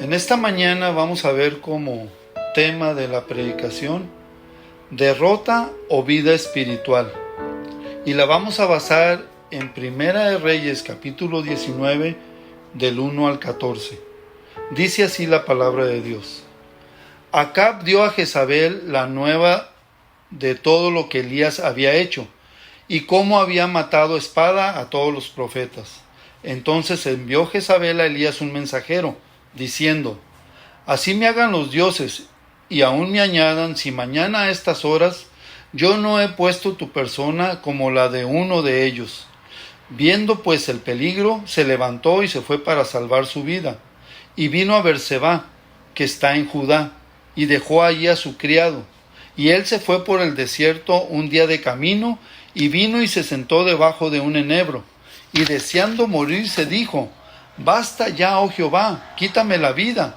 En esta mañana vamos a ver como tema de la predicación derrota o vida espiritual, y la vamos a basar en Primera de Reyes capítulo 19 del 1 al 14. Dice así la palabra de Dios: Acab dio a Jezabel la nueva de todo lo que Elías había hecho y cómo había matado a espada a todos los profetas. Entonces envió Jezabel a Elías un mensajero, diciendo: Así me hagan los dioses, y aún me añadan, si mañana a estas horas yo no he puesto tu persona como la de uno de ellos. Viendo pues el peligro, se levantó y se fue para salvar su vida, y vino a Berseba, que está en Judá, y dejó allí a su criado. Y él se fue por el desierto un día de camino, y vino y se sentó debajo de un enebro, y deseando morirse dijo: Basta ya, oh Jehová, quítame la vida,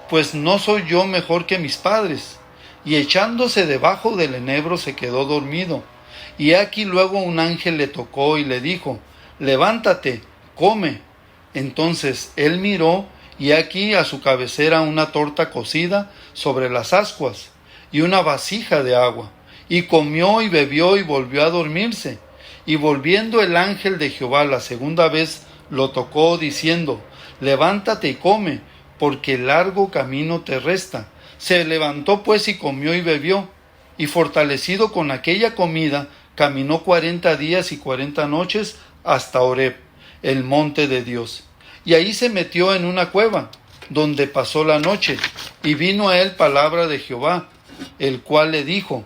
pues no soy yo mejor que mis padres. Y echándose debajo del enebro se quedó dormido. Y aquí luego un ángel le tocó y le dijo: Levántate, come. Entonces él miró, y aquí a su cabecera una torta cocida sobre las ascuas, y una vasija de agua. Y comió y bebió y volvió a dormirse. Y volviendo el ángel de Jehová la segunda vez lo tocó, diciendo: Levántate y come, porque largo camino te resta. Se levantó pues y comió y bebió, y fortalecido con aquella comida, caminó 40 días y 40 noches hasta Horeb, el monte de Dios. Y ahí se metió en una cueva, donde pasó la noche, y vino a él palabra de Jehová, el cual le dijo: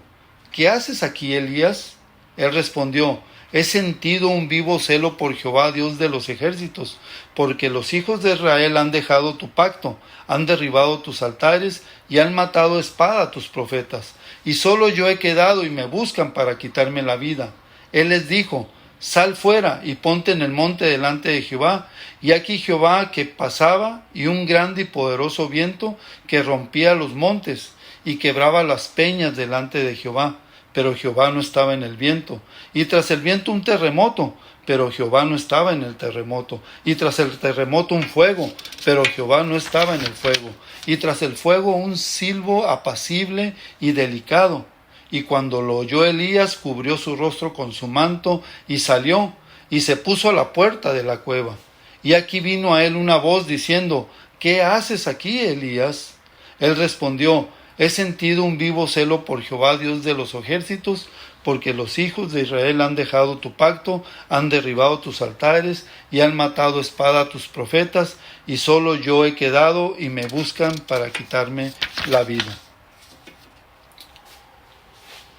¿Qué haces aquí, Elías? Él respondió: He sentido un vivo celo por Jehová, Dios de los ejércitos, porque los hijos de Israel han dejado tu pacto, han derribado tus altares y han matado a espada a tus profetas. Y solo yo he quedado y me buscan para quitarme la vida. Él les dijo: Sal fuera y ponte en el monte delante de Jehová. Y aquí Jehová que pasaba, y un grande y poderoso viento que rompía los montes y quebraba las peñas delante de Jehová. Pero Jehová no estaba en el viento. Y tras el viento un terremoto, pero Jehová no estaba en el terremoto. Y tras el terremoto un fuego, pero Jehová no estaba en el fuego. Y tras el fuego un silbo apacible y delicado. Y cuando lo oyó Elías, cubrió su rostro con su manto y salió, y se puso a la puerta de la cueva. Y aquí vino a él una voz diciendo: ¿Qué haces aquí, Elías? Él respondió: He sentido un vivo celo por Jehová, Dios de los ejércitos, porque los hijos de Israel han dejado tu pacto, han derribado tus altares y han matado a espada a tus profetas, y solo yo he quedado y me buscan para quitarme la vida.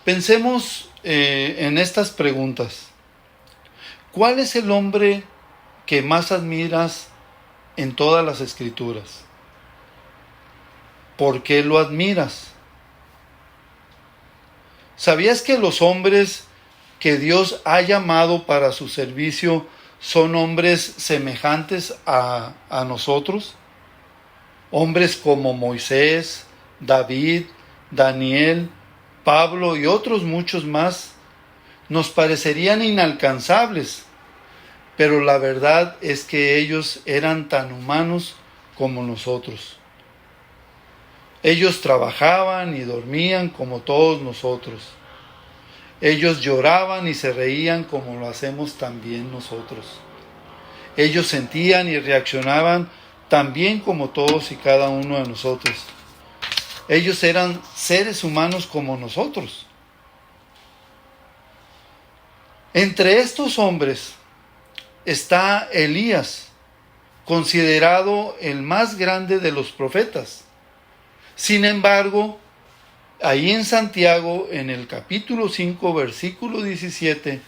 Pensemos en estas preguntas. ¿Cuál es el hombre que más admiras en todas las Escrituras? ¿Por qué lo admiras? ¿Sabías que los hombres que Dios ha llamado para su servicio son hombres semejantes a nosotros? Hombres como Moisés, David, Daniel, Pablo y otros muchos más nos parecerían inalcanzables, pero la verdad es que ellos eran tan humanos como nosotros. Ellos trabajaban y dormían como todos nosotros. Ellos lloraban y se reían como lo hacemos también nosotros. Ellos sentían y reaccionaban también como todos y cada uno de nosotros. Ellos eran seres humanos como nosotros. Entre estos hombres está Elías, considerado el más grande de los profetas. Sin embargo, ahí en Santiago, en el capítulo 5, versículo 17,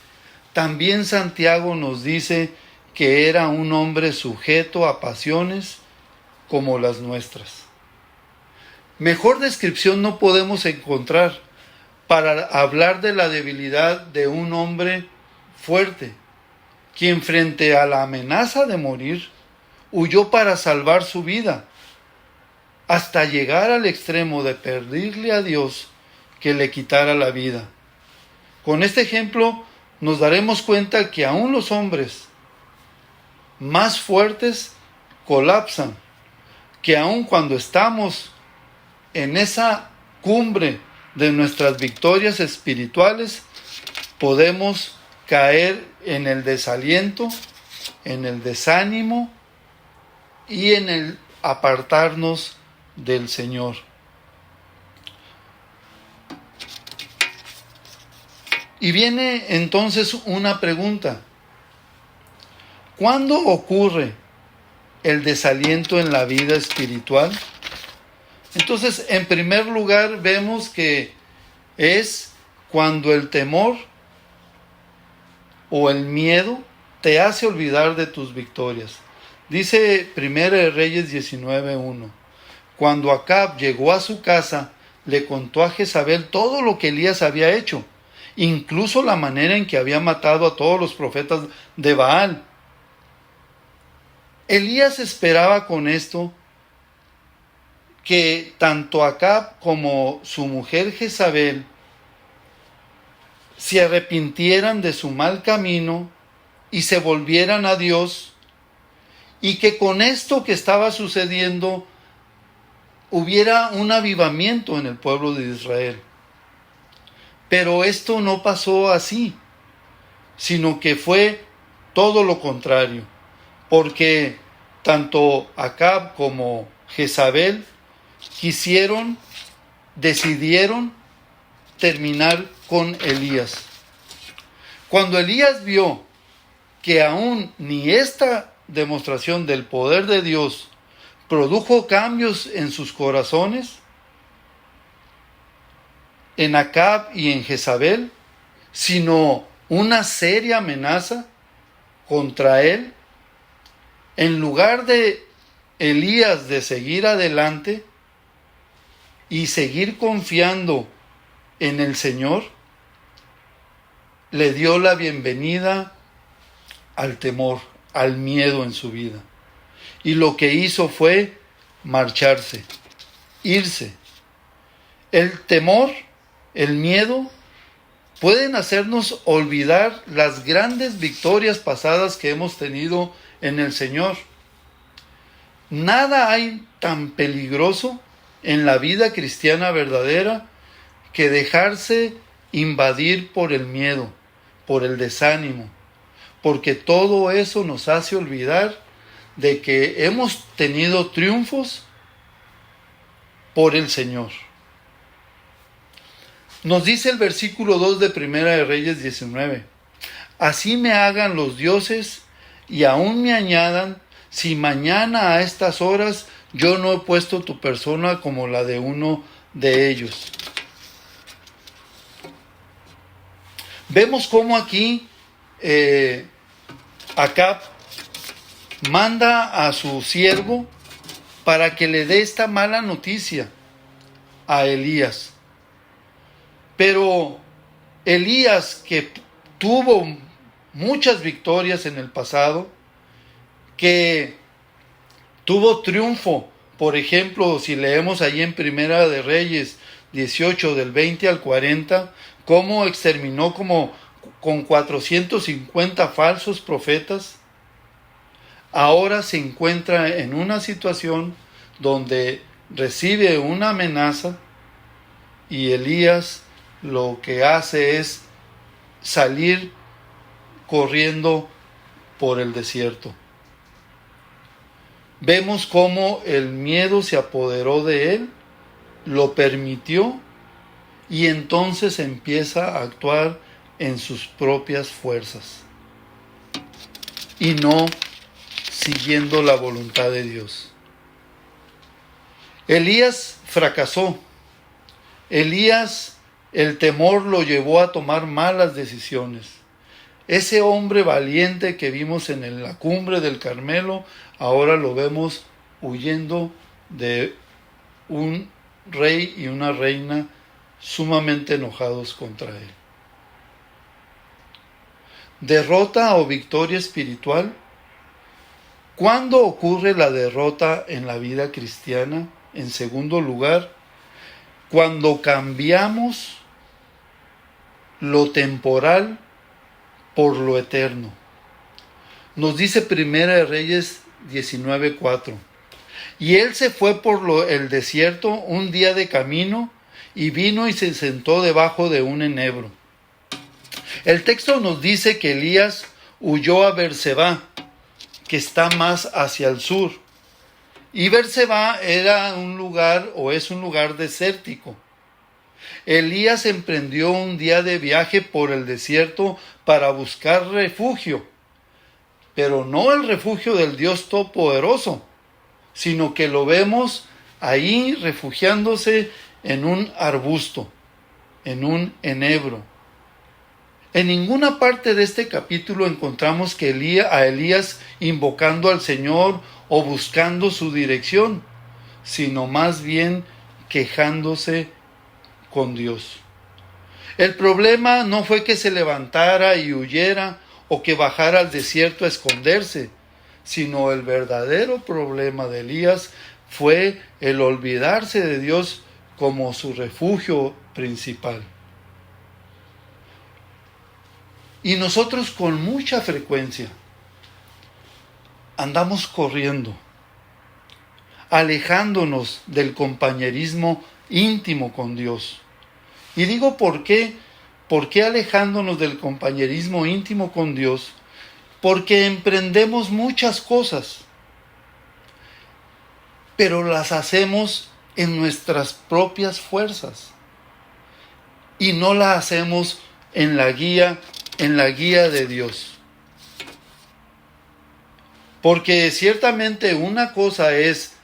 también Santiago nos dice que era un hombre sujeto a pasiones como las nuestras. Mejor descripción no podemos encontrar para hablar de la debilidad de un hombre fuerte, quien frente a la amenaza de morir, huyó para salvar su vida, hasta llegar al extremo de pedirle a Dios que le quitara la vida. Con este ejemplo nos daremos cuenta que aún los hombres más fuertes colapsan, que aun cuando estamos en esa cumbre de nuestras victorias espirituales, podemos caer en el desaliento, en el desánimo y en el apartarnos del Señor. Y viene entonces una pregunta: ¿cuándo ocurre el desaliento en la vida espiritual? Entonces, en primer lugar, vemos que es cuando el temor o el miedo te hace olvidar de tus victorias. Dice 1 Reyes 19:1: cuando Acab llegó a su casa, le contó a Jezabel todo lo que Elías había hecho, incluso la manera en que había matado a todos los profetas de Baal. Elías esperaba con esto que tanto Acab como su mujer Jezabel se arrepintieran de su mal camino y se volvieran a Dios, y que con esto que estaba sucediendo hubiera un avivamiento en el pueblo de Israel. Pero esto no pasó así, sino que fue todo lo contrario, porque tanto Acab como Jezabel decidieron terminar con Elías. Cuando Elías vio que aún ni esta demostración del poder de Dios produjo cambios en sus corazones, en Acab y en Jezabel, sino una seria amenaza contra él, en lugar de Elías de seguir adelante y seguir confiando en el Señor, le dio la bienvenida al temor, al miedo en su vida. Y lo que hizo fue marcharse, irse. El temor, el miedo, pueden hacernos olvidar las grandes victorias pasadas que hemos tenido en el Señor. Nada hay tan peligroso en la vida cristiana verdadera que dejarse invadir por el miedo, por el desánimo, porque todo eso nos hace olvidar de que hemos tenido triunfos por el Señor. Nos dice el versículo 2 de Primera de Reyes 19: así me hagan los dioses y aún me añadan, si mañana a estas horas yo no he puesto tu persona como la de uno de ellos. Vemos cómo aquí Acab manda a su siervo para que le dé esta mala noticia a Elías. Pero Elías, que tuvo muchas victorias en el pasado, que tuvo triunfo, por ejemplo, si leemos allí en Primera de Reyes 18, del 20 al 40, cómo exterminó con 450 falsos profetas, ahora se encuentra en una situación donde recibe una amenaza y Elías lo que hace es salir corriendo por el desierto. Vemos cómo el miedo se apoderó de él, lo permitió, y entonces empieza a actuar en sus propias fuerzas y no siguiendo la voluntad de Dios. Elías fracasó. Elías, el temor lo llevó a tomar malas decisiones. Ese hombre valiente que vimos en la cumbre del Carmelo, ahora lo vemos huyendo de un rey y una reina sumamente enojados contra él. ¿Derrota o victoria espiritual? ¿Cuándo ocurre la derrota en la vida cristiana? En segundo lugar, cuando cambiamos lo temporal por lo eterno. Nos dice Primera de Reyes 19:4: Y él se fue por el desierto un día de camino y vino y se sentó debajo de un enebro. El texto nos dice que Elías huyó a Berseba, que está más hacia el sur. Y Berseba era un lugar o es un lugar desértico. Elías emprendió un día de viaje por el desierto para buscar refugio, pero no el refugio del Dios Todopoderoso, sino que lo vemos ahí refugiándose en un arbusto, en un enebro. En ninguna parte de este capítulo encontramos que a Elías invocando al Señor o buscando su dirección, sino más bien quejándose con Dios. El problema no fue que se levantara y huyera o que bajara al desierto a esconderse, sino el verdadero problema de Elías fue el olvidarse de Dios como su refugio principal. Y nosotros con mucha frecuencia andamos corriendo, alejándonos del compañerismo íntimo con Dios. Y digo ¿por qué? ¿Por qué alejándonos del compañerismo íntimo con Dios? Porque emprendemos muchas cosas, pero las hacemos en nuestras propias fuerzas y no las hacemos en la guía de Dios. Porque ciertamente una cosa es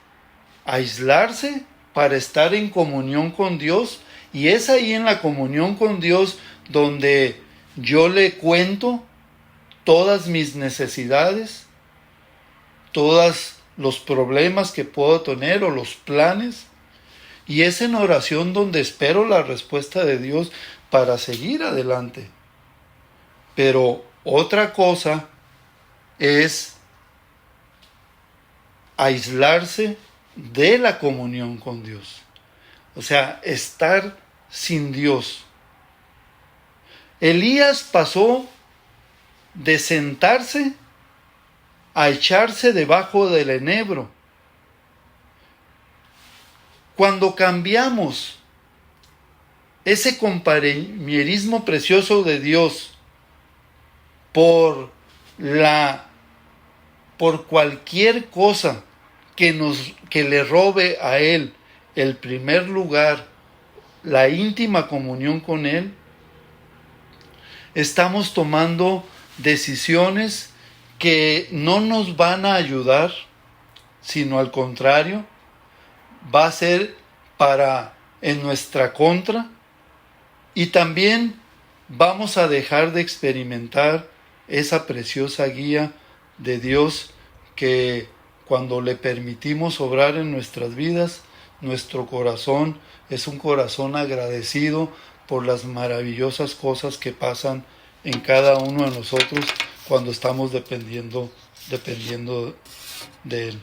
aislarse para estar en comunión con Dios, y es ahí en la comunión con Dios donde yo le cuento todas mis necesidades, todos los problemas que puedo tener o los planes, y es en oración donde espero la respuesta de Dios para seguir adelante. Pero otra cosa es aislarse de la comunión con Dios. O sea, estar sin Dios. Elías pasó de sentarse a echarse debajo del enebro. Cuando cambiamos ese compañerismo precioso de Dios por cualquier cosa que le robe a Él el primer lugar, la íntima comunión con Él, estamos tomando decisiones que no nos van a ayudar, sino al contrario, va a ser en nuestra contra, y también vamos a dejar de experimentar esa preciosa guía de Dios que cuando le permitimos obrar en nuestras vidas, nuestro corazón es un corazón agradecido por las maravillosas cosas que pasan en cada uno de nosotros cuando estamos dependiendo de Él.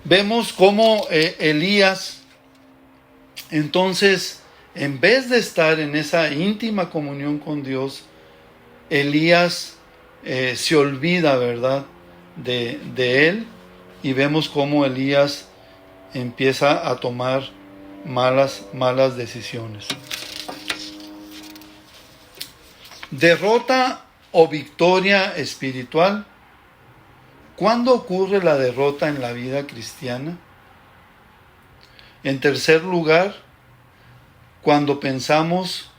Vemos cómo Elías, entonces, en vez de estar en esa íntima comunión con Dios, Elías se olvida, ¿verdad?, de él, y vemos cómo Elías empieza a tomar malas decisiones. Derrota o victoria espiritual. ¿Cuándo ocurre la derrota en la vida cristiana? En tercer lugar, cuando pensamos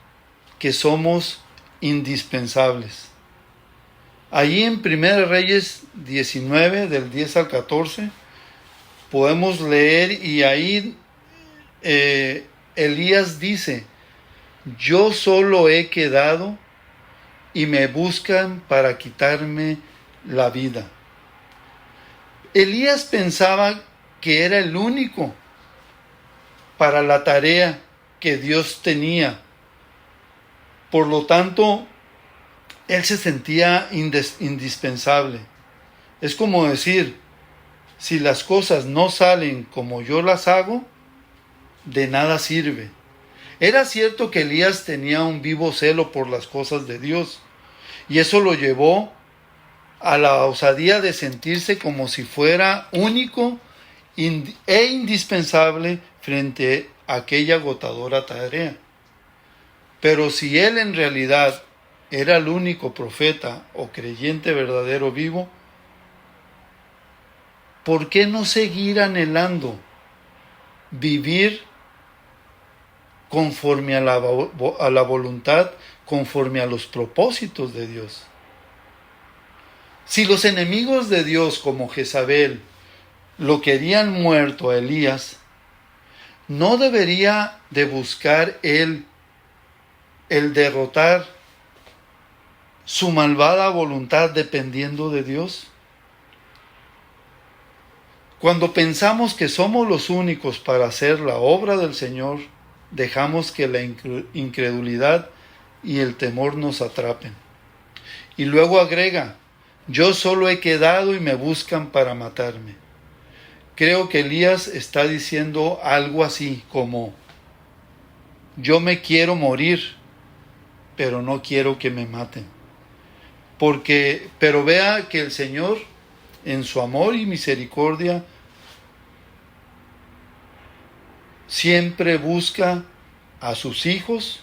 que somos indispensables. Allí en 1 Reyes 19, del 10 al 14, podemos leer, y ahí Elías dice: yo solo he quedado y me buscan para quitarme la vida. Elías pensaba que era el único para la tarea que Dios tenía. Por lo tanto, él se sentía indispensable. Es como decir, si las cosas no salen como yo las hago, de nada sirve. Era cierto que Elías tenía un vivo celo por las cosas de Dios, y eso lo llevó a la osadía de sentirse como si fuera único e indispensable frente a aquella agotadora tarea. Pero si él en realidad era el único profeta o creyente verdadero vivo, ¿por qué no seguir anhelando vivir conforme a la voluntad, conforme a los propósitos de Dios? Si los enemigos de Dios, como Jezabel, lo querían muerto a Elías, ¿no debería de buscar él el derrotar su malvada voluntad dependiendo de Dios? Cuando pensamos que somos los únicos para hacer la obra del Señor, dejamos que la incredulidad y el temor nos atrapen. Y luego agrega: yo solo he quedado y me buscan para matarme. Creo que Elías está diciendo algo así como: yo me quiero morir, pero no quiero que me maten. Pero vea que el Señor, en su amor y misericordia, siempre busca a sus hijos,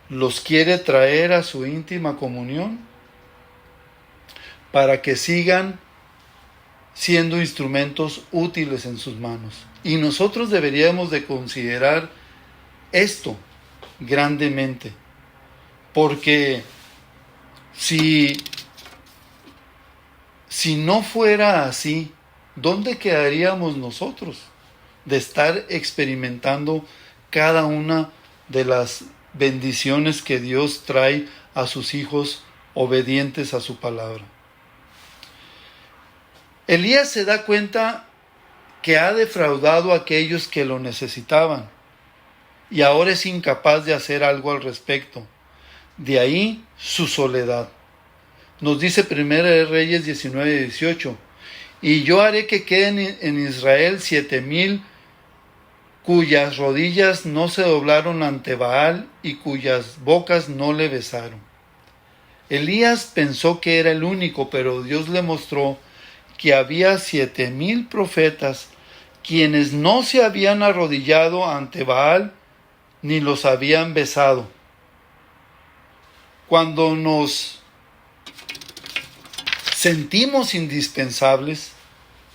los quiere traer a su íntima comunión para que sigan siendo instrumentos útiles en sus manos. Y nosotros deberíamos de considerar esto grandemente, porque si no fuera así, ¿dónde quedaríamos nosotros de estar experimentando cada una de las bendiciones que Dios trae a sus hijos obedientes a su palabra? Elías se da cuenta que ha defraudado a aquellos que lo necesitaban y ahora es incapaz de hacer algo al respecto. De ahí su soledad. Nos dice 1 Reyes 19:18: y yo haré que queden en Israel 7,000 cuyas rodillas no se doblaron ante Baal y cuyas bocas no le besaron. Elías pensó que era el único, pero Dios le mostró que había 7,000 profetas quienes no se habían arrodillado ante Baal ni los habían besado. Cuando nos sentimos indispensables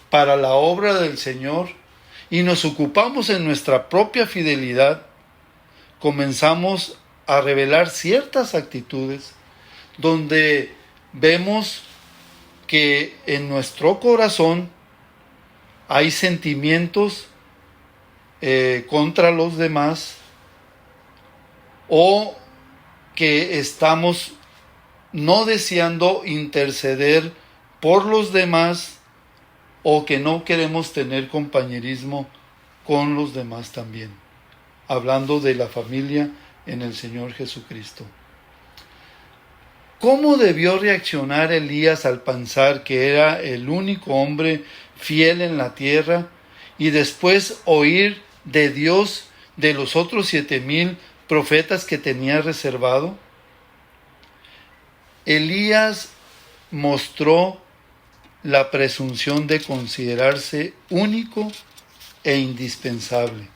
para la obra del Señor y nos ocupamos en nuestra propia fidelidad, comenzamos a revelar ciertas actitudes donde vemos que en nuestro corazón hay sentimientos contra los demás, o que estamos no deseando interceder por los demás, o que no queremos tener compañerismo con los demás también, hablando de la familia en el Señor Jesucristo. ¿Cómo debió reaccionar Elías al pensar que era el único hombre fiel en la tierra y después oír de Dios de los otros 7,000 profetas que tenía reservado? Elías mostró la presunción de considerarse único e indispensable.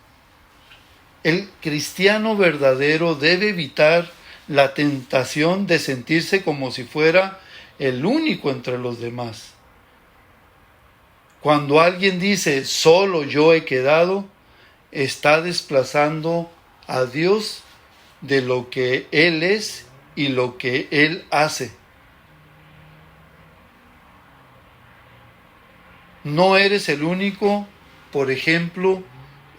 El cristiano verdadero debe evitar la tentación de sentirse como si fuera el único entre los demás. Cuando alguien dice solo yo he quedado, está desplazando a Dios de lo que Él es y lo que Él hace. No eres el único, por ejemplo,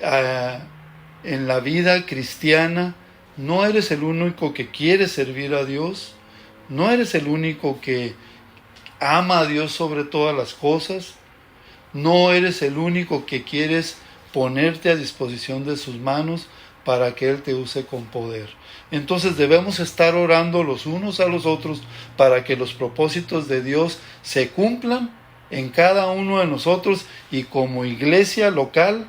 en la vida cristiana. No eres el único que quiere servir a Dios. No eres el único que ama a Dios sobre todas las cosas. No eres el único que quieres ponerte a disposición de sus manos para que Él te use con poder. Entonces debemos estar orando los unos a los otros para que los propósitos de Dios se cumplan en cada uno de nosotros, y como iglesia local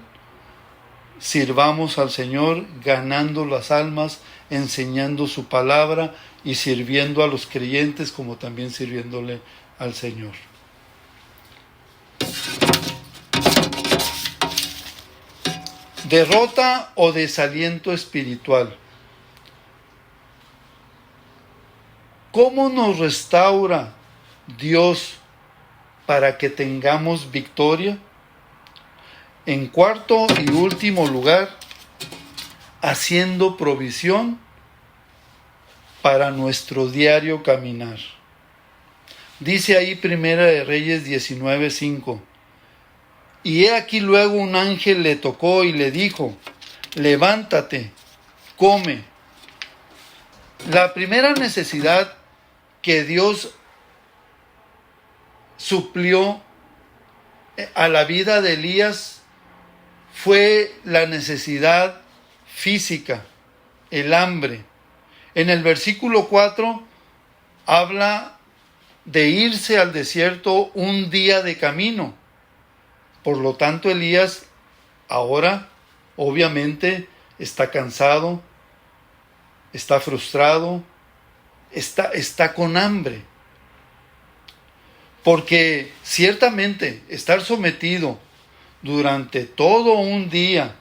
sirvamos al Señor ganando las almas, enseñando su palabra y sirviendo a los creyentes como también sirviéndole al Señor. Derrota o desaliento espiritual. ¿Cómo nos restaura Dios para que tengamos victoria? En cuarto y último lugar, haciendo provisión para nuestro diario caminar. Dice ahí Primera de Reyes 19:5. Y he aquí luego un ángel le tocó y le dijo: levántate, come. La primera necesidad que Dios suplió a la vida de Elías fue la necesidad física, el hambre. En el versículo 4 habla de irse al desierto un día de camino. Por lo tanto, Elías ahora obviamente está cansado, está frustrado, está con hambre. Porque ciertamente estar sometido durante todo un día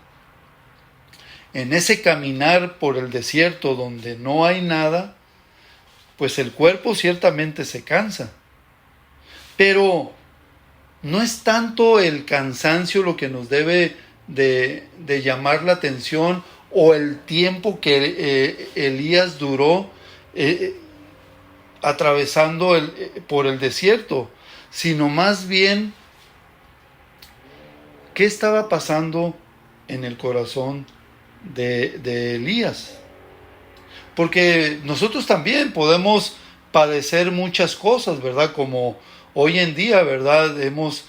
en ese caminar por el desierto donde no hay nada, pues el cuerpo ciertamente se cansa. Pero no es tanto el cansancio lo que nos debe de llamar la atención, o el tiempo que Elías duró atravesando por el desierto, sino más bien qué estaba pasando en el corazón de Elías. Porque nosotros también podemos padecer muchas cosas, ¿verdad? Como hoy en día, ¿verdad? Hemos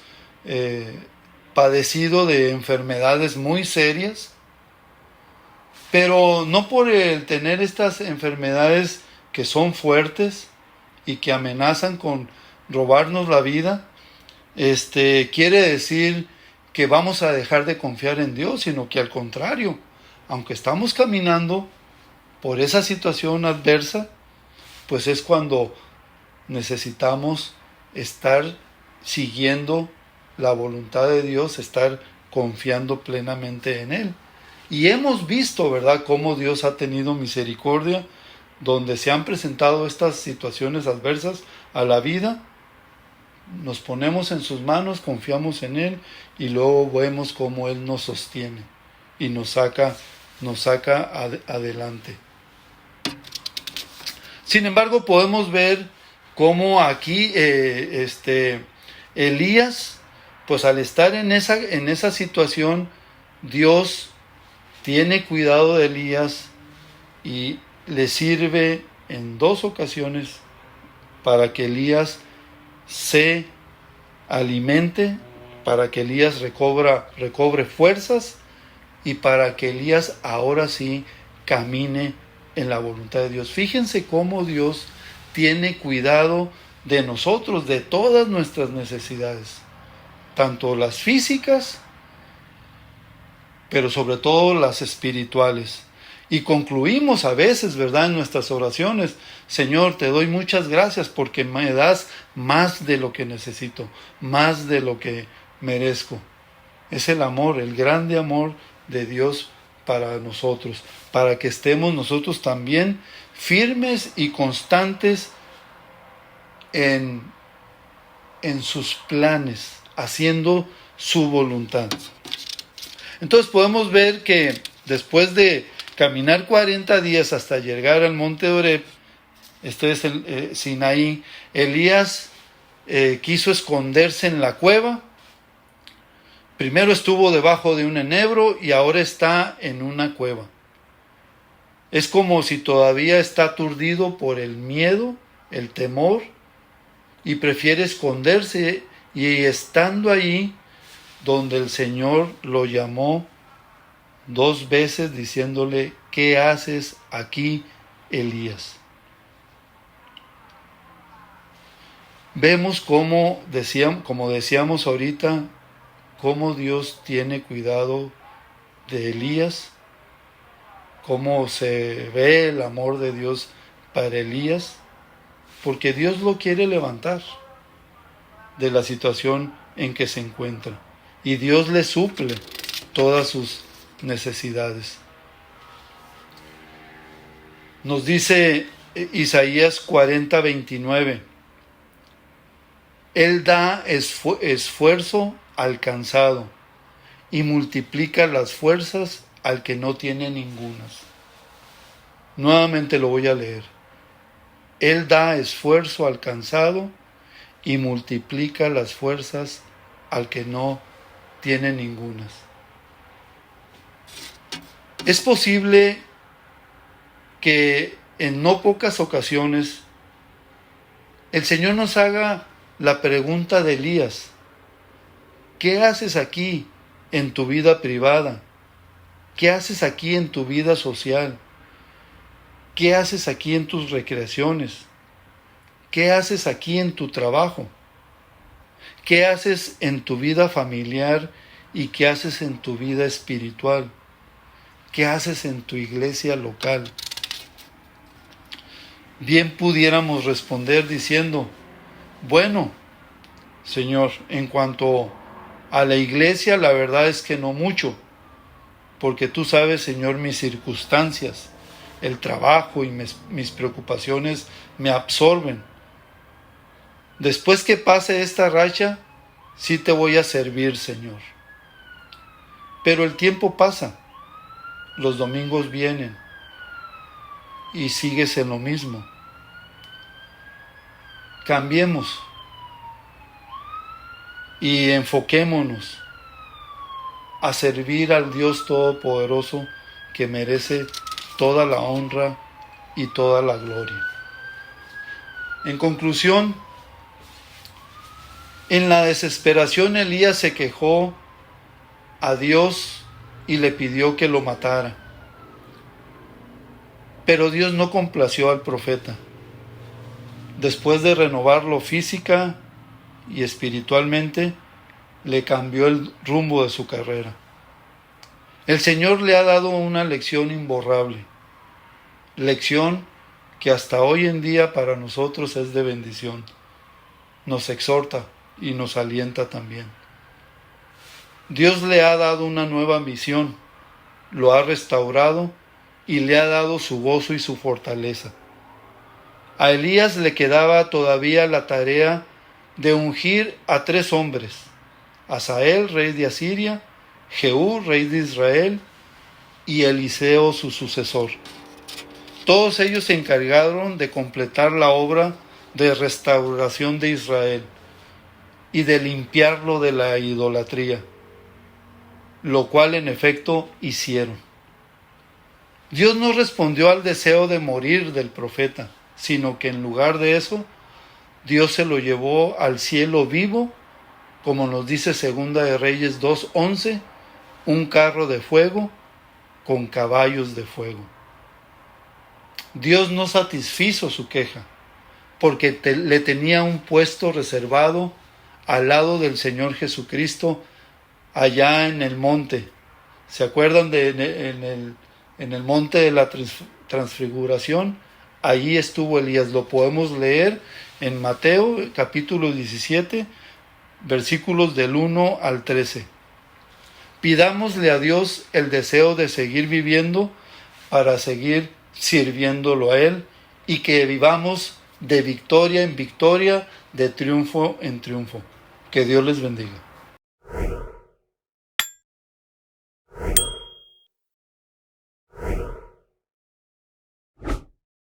padecido de enfermedades muy serias, pero no por el tener estas enfermedades que son fuertes y que amenazan con robarnos la vida, quiere decir que vamos a dejar de confiar en Dios, sino que al contrario, aunque estamos caminando por esa situación adversa, pues es cuando necesitamos estar siguiendo la voluntad de Dios, estar confiando plenamente en Él. Y hemos visto, ¿verdad?, cómo Dios ha tenido misericordia, donde se han presentado estas situaciones adversas a la vida. Nos ponemos en sus manos, confiamos en Él, y luego vemos cómo Él nos sostiene y nos saca adelante. Sin embargo, podemos ver cómo aquí Elías, pues al estar en esa situación, Dios tiene cuidado de Elías y le sirve en 2 ocasiones para que Elías se alimente, para que Elías recobre fuerzas, y para que Elías ahora sí camine en la voluntad de Dios. Fíjense cómo Dios tiene cuidado de nosotros, de todas nuestras necesidades, tanto las físicas, pero sobre todo las espirituales. Y concluimos a veces, ¿verdad?, en nuestras oraciones: Señor, te doy muchas gracias porque me das más de lo que necesito, más de lo que merezco. Es el amor, el grande amor de Dios para nosotros, para que estemos nosotros también firmes y constantes en sus planes, haciendo su voluntad. Entonces podemos ver que después de caminar 40 días hasta llegar al monte de Horeb, este es el Sinaí, Elías quiso esconderse en la cueva. Primero estuvo debajo de un enebro y ahora está en una cueva. Es como si todavía está aturdido por el miedo, el temor, y prefiere esconderse, y estando ahí donde el Señor lo llamó 2 veces diciéndole: ¿qué haces aquí, Elías? Vemos como decíamos ahorita, cómo Dios tiene cuidado de Elías, cómo se ve el amor de Dios para Elías, porque Dios lo quiere levantar de la situación en que se encuentra, y Dios le suple todas sus necesidades. Nos dice Isaías 40:29, Él da esfuerzo al cansado y multiplica las fuerzas al que no tiene ningunas. Nuevamente lo voy a leer. Él da esfuerzo al cansado y multiplica las fuerzas al que no tiene ningunas. Es posible que en no pocas ocasiones el Señor nos haga la pregunta de Elías: ¿qué haces aquí en tu vida privada? ¿Qué haces aquí en tu vida social? ¿Qué haces aquí en tus recreaciones? ¿Qué haces aquí en tu trabajo? ¿Qué haces en tu vida familiar y qué haces en tu vida espiritual? ¿Qué haces en tu iglesia local? Bien pudiéramos responder diciendo: bueno, Señor, en cuanto a la iglesia, la verdad es que no mucho, porque tú sabes, Señor, mis circunstancias, el trabajo y mis preocupaciones me absorben. Después que pase esta racha, sí te voy a servir, Señor. Pero el tiempo pasa, los domingos vienen y sigues en lo mismo. Cambiemos y enfoquémonos a servir al Dios Todopoderoso, que merece toda la honra y toda la gloria. En conclusión, en la desesperación Elías se quejó a Dios y le pidió que lo matara. Pero Dios no complació al profeta. Después de renovarlo física y espiritualmente, le cambió el rumbo de su carrera. El Señor le ha dado una lección imborrable, lección que hasta hoy en día para nosotros es de bendición. Nos exhorta y nos alienta también. Dios le ha dado una nueva visión, lo ha restaurado y le ha dado su gozo y su fortaleza. A Elías le quedaba todavía la tarea de ungir a 3 hombres: Hazael, rey de Asiria; Jehú, rey de Israel; y Eliseo, su sucesor. Todos ellos se encargaron de completar la obra de restauración de Israel y de limpiarlo de la idolatría, lo cual en efecto hicieron. Dios no respondió al deseo de morir del profeta, sino que en lugar de eso, Dios se lo llevó al cielo vivo, como nos dice Segunda de Reyes 2:11, un carro de fuego con caballos de fuego. Dios no satisfizo su queja, porque le tenía un puesto reservado al lado del Señor Jesucristo, allá en el monte. ¿Se acuerdan en el monte de la transfiguración? Allí estuvo Elías. Lo podemos leer en Mateo capítulo 17, versículos del 1 al 13. Pidámosle a Dios el deseo de seguir viviendo para seguir sirviéndolo a Él, y que vivamos de victoria en victoria, de triunfo en triunfo. Que Dios les bendiga.